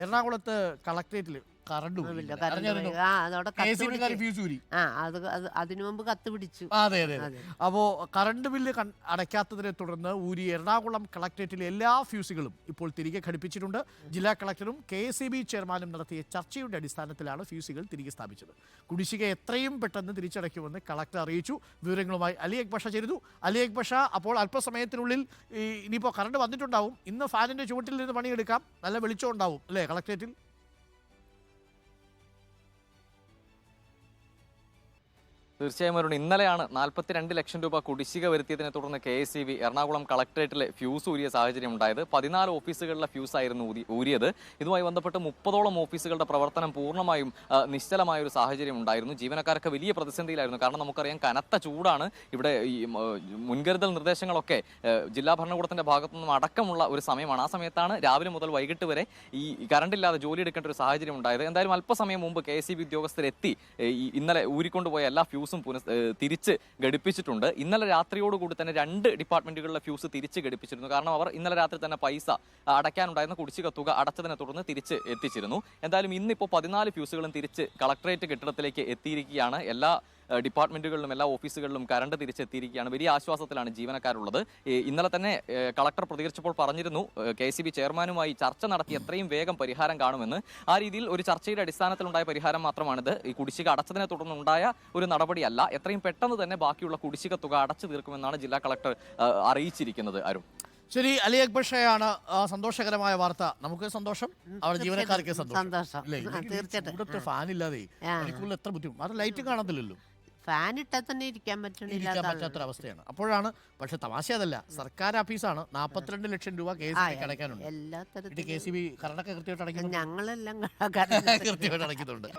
എറണാകുളത്ത് കളക്ടറേറ്റിൽ കറണ്ട് അതിനു മുമ്പ് കത്ത് പിടിച്ചു. അതെ അതെ അതെ. അപ്പോൾ കറണ്ട് ബില്ല് അടയ്ക്കാത്തതിനെ തുടർന്ന് ഊരി എറണാകുളം കളക്ടറേറ്റിലെ എല്ലാ ഫ്യൂസുകളും ഇപ്പോൾ തിരികെ ഘടിപ്പിച്ചിട്ടുണ്ട്. ജില്ലാ കളക്ടറും KSEB ചെയർമാനും നടത്തിയ ചർച്ചയുടെ അടിസ്ഥാനത്തിലാണ് ഫ്യൂസുകൾ തിരികെ സ്ഥാപിച്ചത്. കുടിശ്ശിക എത്രയും പെട്ടെന്ന് തിരിച്ചടയ്ക്കുമെന്ന് കളക്ടർ അറിയിച്ചു. വിവരങ്ങളുമായി അലി അക്ബർ ഷാ ചേരുന്നു. അലി അക്ബർ ഷാ, അപ്പോൾ അല്പസമയത്തിനുള്ളിൽ ഇനിയിപ്പോൾ കറണ്ട് വന്നിട്ടുണ്ടാവും. ഇന്ന് ഫാനിന്റെ ചുവട്ടിൽ നിന്ന് പണിയെടുക്കാം, നല്ല വെളിച്ചം ഉണ്ടാവും അല്ലേ കളക്ടറേറ്റിൽ? തീർച്ചയായും അരുൺ, ഇന്നലെയാണ് 42 ലക്ഷം രൂപ കുടിശ്ശിക വരുത്തിയതിനെ തുടർന്ന് KSEB എറണാകുളം കളക്ടറേറ്റിലെ ഫ്യൂസ് ഊരിയ സാഹചര്യം ഉണ്ടായത്. 14 ഓഫീസുകളിലെ ഫ്യൂസ് ആയിരുന്നു ഊരിയത്. ഇതുമായി ബന്ധപ്പെട്ട് 30ഓളം ഓഫീസുകളുടെ പ്രവർത്തനം പൂർണ്ണമായും നിശ്ചലമായ ഒരു സാഹചര്യം ഉണ്ടായിരുന്നു. ജീവനക്കാരൊക്കെ വലിയ പ്രതിസന്ധിയിലായിരുന്നു. കാരണം നമുക്കറിയാം, കനത്ത ചൂടാണ്. ഇവിടെ ഈ മുൻകരുതൽ നിർദ്ദേശങ്ങളൊക്കെ ജില്ലാ ഭരണകൂടത്തിന്റെ ഭാഗത്തു നിന്നും അടക്കമുള്ള ഒരു സമയമാണ്. ആ സമയത്താണ് രാവിലെ മുതൽ വൈകിട്ട് വരെ ഈ കറണ്ടില്ലാതെ ജോലി എടുക്കേണ്ട ഒരു സാഹചര്യം ഉണ്ടായത്. എന്തായാലും അല്പസമയം മുമ്പ് KSEB ഉദ്യോഗസ്ഥരെത്തി ഇന്നലെ ഊരിക്കൊണ്ടുപോയ എല്ലാ ഫ്യൂസും തിരിച്ച് ഘടിപ്പിച്ചിട്ടുണ്ട്. ഇന്നലെ രാത്രിയോടുകൂടി തന്നെ 2 ഡിപ്പാർട്ട്മെന്റുകളിലെ ഫ്യൂസ് തിരിച്ച് ഘടിപ്പിച്ചിരുന്നു. കാരണം അവർ ഇന്നലെ രാത്രി തന്നെ പൈസ അടയ്ക്കാനുണ്ടായിരുന്ന കുടിശ്ശിക തുക അടച്ചതിനെ തുടർന്ന് തിരിച്ച് എത്തിച്ചിരുന്നു. എന്തായാലും ഇന്നിപ്പോൾ 14 ഫ്യൂസുകളും തിരിച്ച് കളക്ടറേറ്റ് കെട്ടിടത്തിലേക്ക് എത്തിയിരിക്കുകയാണ്. എല്ലാ ഡിപ്പാർട്ട്മെന്റുകളിലും എല്ലാ ഓഫീസുകളിലും കറണ്ട് തിരിച്ചെത്തിയിരിക്കുകയാണ്. വലിയ ആശ്വാസത്തിലാണ് ജീവനക്കാരുള്ളത്. ഇന്നലെ തന്നെ കളക്ടർ പ്രതികരിച്ചപ്പോൾ പറഞ്ഞിരുന്നു, KSEB ചെയർമാനുമായി ചർച്ച നടത്തി എത്രയും വേഗം പരിഹാരം കാണുമെന്ന്. ആ രീതിയിൽ ഒരു ചർച്ചയുടെ അടിസ്ഥാനത്തിലുണ്ടായ പരിഹാരം മാത്രമാണിത്. ഈ കുടിശ്ശിക അടച്ചതിനെ തുടർന്നുണ്ടായ ഒരു നടപടിയല്ല. എത്രയും പെട്ടെന്ന് തന്നെ ബാക്കിയുള്ള കുടിശ്ശിക തുക അടച്ചു തീർക്കുമെന്നാണ് ജില്ലാ കളക്ടർ അറിയിച്ചിരിക്കുന്നത്. അരുൺ, ശരി, അലി അക്ബർ ഷായാണ് സന്തോഷകരമായ വാർത്ത. നമുക്ക് സന്തോഷം, അവിടെ ജീവനക്കാർക്ക് സന്തോഷം. ഇവിടുത്തെ ഫാനില്ലാതെ എത്ര ബുദ്ധിമുട്ട്. അത് ലൈറ്റ് കാണത്തില്ലല്ലോ. ഫാൻ ഇട്ടാൽ തന്നെ ഇരിക്കാൻ പറ്റാത്തൊരവസ്ഥയാണ്. അപ്പോഴാണ്, പക്ഷെ തമാശ അതല്ല, സർക്കാർ ഓഫീസാണ്. 42 ലക്ഷം രൂപ KSEB അടയ്ക്കാനുണ്ട്. KSEB കറണ്ടൊക്കെ കൃത്യമായിട്ട് അടയ്ക്കുന്നു. ഞങ്ങളെല്ലാം കൃത്യമായിട്ട് അടയ്ക്കുന്നുണ്ട്.